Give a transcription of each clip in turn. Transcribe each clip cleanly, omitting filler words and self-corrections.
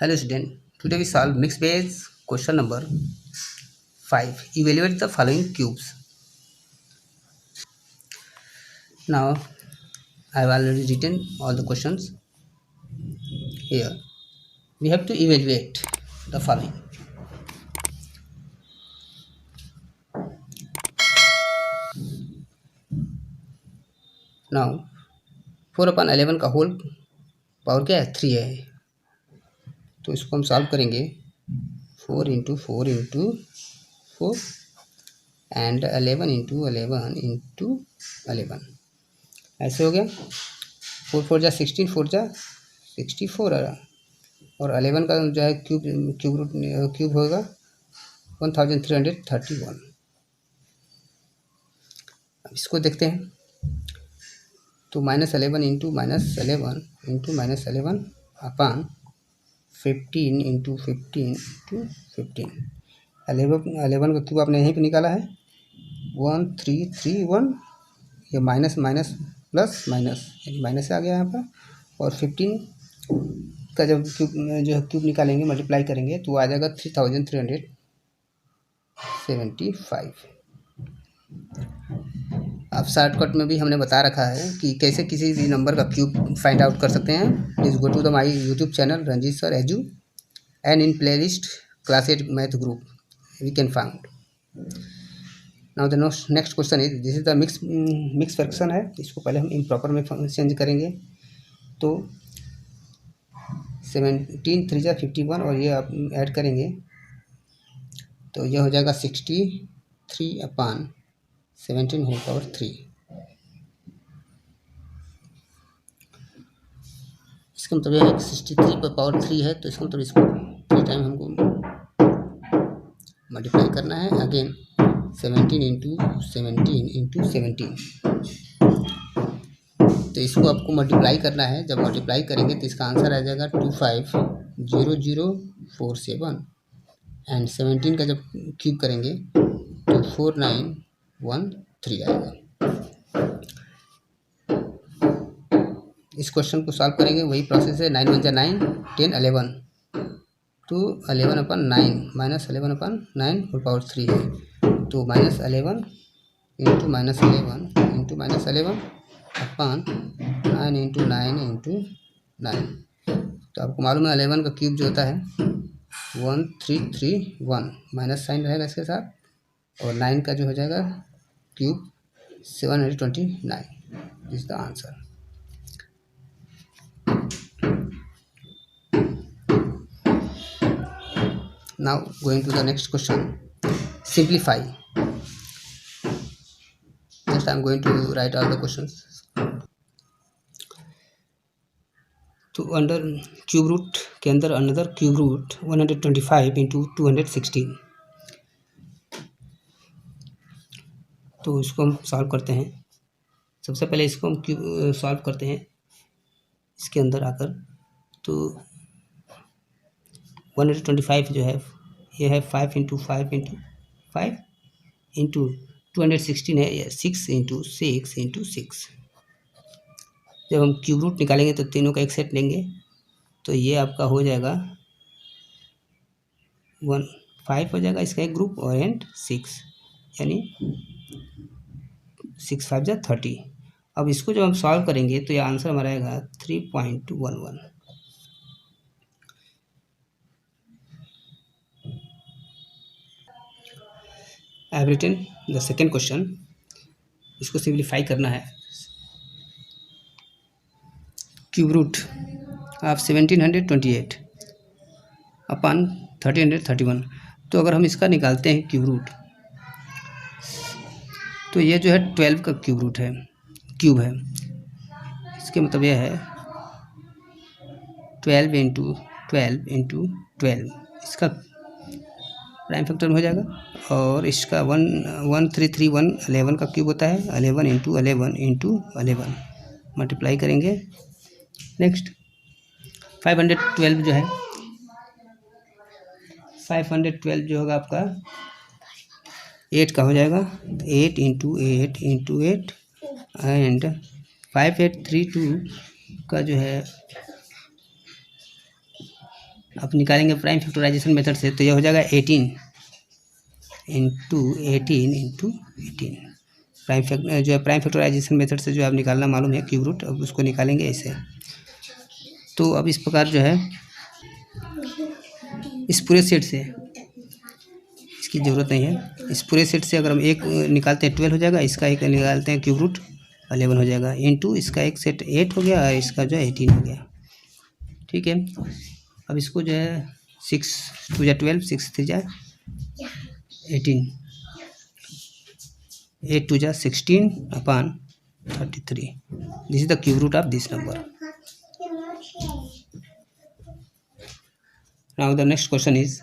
Hello student, today we solve mixed base question number 5. Evaluate the following cubes. Now I have already written all the questions here. We have to evaluate the following. Now 4/11 का whole power क्या है 3 है, तो इसको हम solve करेंगे 4 into 4 into 4 and 11 into 11 into 11 ऐसे हो गया। 4 4 जा 16, 4 जा 64 और 11 का जो है क्यूब होगा 1331। अब इसको देखते हैं तो -11 इंटू -11 इंटू -11 अपान 15 इंटू 15 इंटू 15। 11 का क्यूब आपने यहीं पे निकाला है 1331, ये माइनस माइनस प्लस माइनस यानी माइनस से आ गया यहाँ पर। और 15 का जब क्यूब निकालेंगे मल्टीप्लाई करेंगे तो आ जाएगा 3375। अब शॉर्टकट में भी हमने बता रखा है कि कैसे किसी भी नंबर का क्यूब फाइंड आउट कर सकते हैं। Please go to the my YouTube channel Ranjeet sir edu and in play list class 8 math group we can found. Now the next question is this is the mix fraction है। इसको पहले हम improper में change करेंगे तो 17 3 जा 51 और ये आप ऐड करेंगे तो यह हो जाएगा 63/17 होल पावर 3। इसका मतलब यह है कि 63/3 है, तो इसका मतलब इसको 3 टाइम हमको मल्टीप्लाई करना है। अगेन 17 इंटू 17 इंटू 17, तो इसको आपको मल्टीप्लाई करना है। जब मल्टीप्लाई करेंगे तो इसका आंसर आ जाएगा 250047 एंड 17 का जब क्यूब करेंगे तो 4913 आएगा। इस क्वेश्चन को सॉल्व करेंगे वही प्रोसेस है। 9 1 जा 9 10 11 तो 11/9 -11/9 होल पावर 3 है, तो -11 इंटू -11 इंटू -11 अपान 9 इंटू 9 इंटू 9। तो आपको मालूम है 11 का क्यूब जो होता है 1331, माइनस साइन रहेगा इसके साथ, और 9 का जो हो जाएगा cube 729। This the answer. Now going to the next question, simplify. Just I am going to write all the questions. तो अंडर क्यूब रूट के अंदर अनदर क्यूब रूट 125 इंटू 216, तो इसको हम सॉल्व करते हैं। सबसे पहले इसको हम सॉल्व करते हैं इसके अंदर आकर, तो 125 जो है ये है 5 इंटू 5 इंटू 5 इंटू 216 है ये 6 इंटू 6 इंटू 6। जब हम क्यूब रूट निकालेंगे तो तीनों का एक सेट लेंगे तो ये आपका हो जाएगा 5 हो जाएगा इसका एक ग्रुप और एंड 6 यानी 6 5 जा 30। अब इसको जब हम सॉल्व करेंगे तो ये आंसर हमारा आएगा 3.11। I have written the second question. इसको सिंप्लीफाई करना है। क्यूब रूट ऑफ 1728 अपान 1331, तो अगर हम इसका निकालते हैं क्यूब रूट तो ये जो है 12 का क्यूब है। इसके मतलब यह है 12 इंटू 12 इंटू 12, इसका प्राइम फैक्टर हो जाएगा। और इसका 1331 11 का क्यूब होता है, 11 इंटू 11 इंटू 11 मल्टीप्लाई करेंगे। नेक्स्ट 512 जो है 512 जो होगा आपका 8 का हो जाएगा, 8 इंटू 8 इंटू 8 एंड 5832 का जो है अब निकालेंगे प्राइम फैक्टराइजेशन मेथड से, तो यह हो जाएगा 18 इंटू 18 प्राइम फैक्टराइजेशन मेथड से जो आप निकालना मालूम है क्यूब रूट, अब उसको निकालेंगे ऐसे। तो अब इस प्रकार जो है इस पूरे सेट से, इसकी ज़रूरत नहीं है, इस पूरे सेट से अगर हम एक निकालते हैं 12 हो जाएगा, इसका एक निकालते हैं क्यूब रूट 11 हो जाएगा, इंटू इसका एक सेट 8 हो गया और इसका जो है 18 हो गया। ठीक है, अब इसको जो है 6 2 जा 12, 6 3 जा 18, 8 2 जा 16 upon 33. This is the cube root of this number. Now the next question is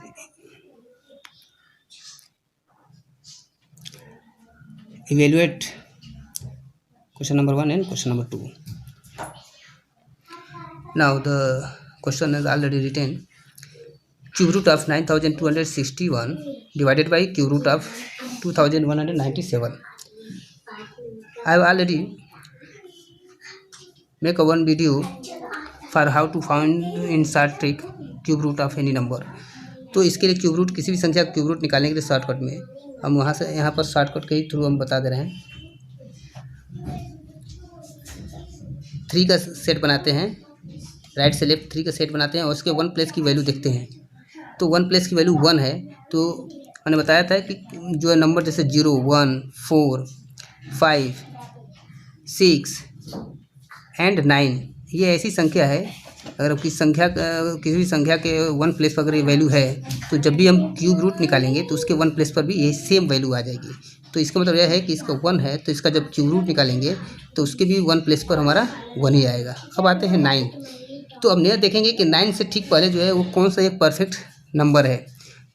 evaluate question number 1 and question number 2. Now the question is already written. Cube root of 9261 divided by cube root of 2197. I have already make a one video for how to find in short trick cube root of any number. तो इसके लिए cube root, किसी भी संख्या का cube root निकालने के लिए शॉर्टकट में हम वहाँ से यहाँ पर शॉर्टकट के थ्रू हम बता दे रहे हैं। 3 का सेट बनाते हैं, राइट से लेफ्ट 3 का सेट बनाते हैं और उसके 1 प्लेस की वैल्यू देखते हैं। तो 1 प्लेस की वैल्यू 1 है, तो मैंने बताया था कि जो है नंबर जैसे 0 1 4 5 6 एंड 9, ये ऐसी संख्या है, अगर किसी भी संख्या के 1 प्लेस पर अगर ये वैल्यू है तो जब भी हम क्यूब रूट निकालेंगे तो उसके 1 प्लेस पर भी ये सेम वैल्यू आ जाएगी। तो इसका मतलब यह है कि इसका 1 है तो इसका जब क्यूब रूट निकालेंगे तो उसके भी 1 प्लेस पर हमारा 1 ही आएगा। अब आते हैं 9। तो अब नया देखेंगे कि 9 से ठीक पहले जो है वो कौन सा एक परफेक्ट नंबर है।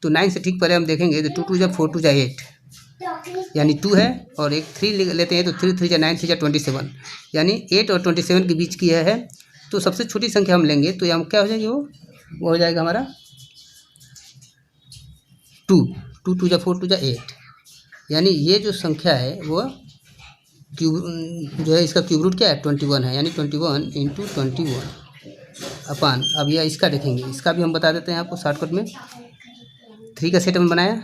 तो 9 से ठीक पहले हम देखेंगे तो 2 2 जा 4 2 जा 8, यानी 2 है और एक 3 लेते हैं तो 3 3 जा 9 3 जा 27, यानी 8 और 27 के बीच की यह है। तो सबसे छोटी संख्या हम लेंगे तो हम क्या हो जाएगी, वो हो जाएगा हमारा 2 2 2 जा 4 2 जा 8, यानी ये जो संख्या है वो क्यूब जो है इसका क्यूब रूट क्या है 21 है, यानी 21 इंटू 21 अपान। अब यह इसका देखेंगे, इसका भी हम बता देते हैं आपको शॉर्टकट में। 3 का सेट हम बनाया,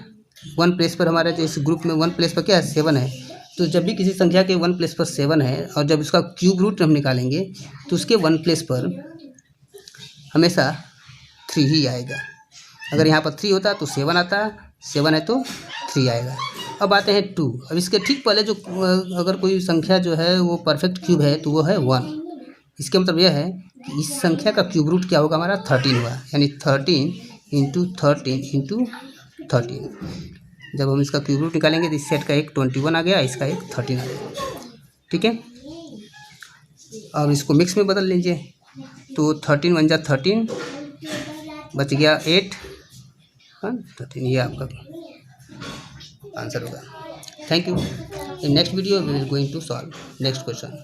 1 प्लेस पर हमारे जो इस ग्रुप में 1 प्लेस पर क्या है 7 है। तो जब भी किसी संख्या के 1 प्लेस पर 7 है और जब इसका क्यूब रूट हम निकालेंगे तो उसके 1 प्लेस पर हमेशा 3 ही आएगा। अगर यहाँ पर 3 होता तो 7 आता, 7 है तो 3 आएगा। अब आते हैं 2। अब इसके ठीक पहले जो अगर कोई संख्या जो है वो परफेक्ट क्यूब है तो वो है 1। इसका मतलब यह है कि इस संख्या का क्यूब रूट क्या होगा हमारा 13 हुआ, यानी 13 इंटू 13 इंटू 13। जब हम इसका क्यूब रूट निकालेंगे तो इस सेट का एक 21 आ गया, इसका एक 13 आ गया। ठीक है, अब इसको मिक्स में बदल लीजिए तो 13 1 जा 13, बच गया 8 13, ये आपका आंसर होगा। Thank you. In next video we will going to solve next question.